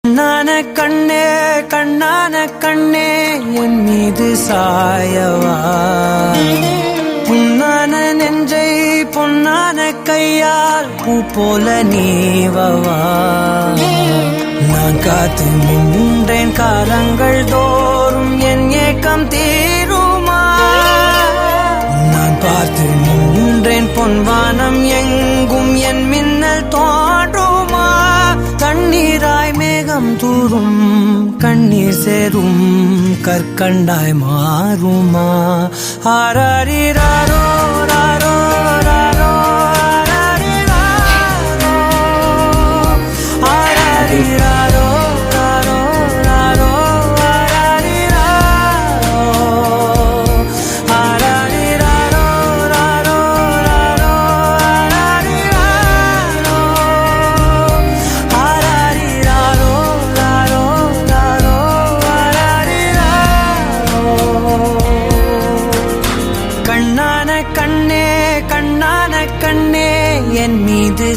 கண்ணான கண்ணே கண்ணான கண்ணே என் மீது சாயவா, புண்ணான நெஞ்சை பொன்னான கையால் பூ போல நீவவா. நான் காத்து நின்றேன் காலங்கள் தோறும் என் ஏக்கம் தீருமா. நான் பார்த்து நின்றேன் பொன்வானம் எங்கும் என் மின்னல் தோன்றுமா. தண்ணீராய் மேகம் தூரும் கண்ணீர் சேரும் கற்கண்டாய் மாறுமா. ஆராரிராரோ ராரோ ராரோ ஆராரிராரோ ஆராரிராரோ ராரோ ராரோ ஆராரிராரோ ஆராரிராரோ ராரோ ராரோ ஆராரிராரோ ஆராரிராரோ ராரோ ராரோ ஆராரிராரோ. கண்ணான கண்ணே கண்ணான கண்ணே என் மீது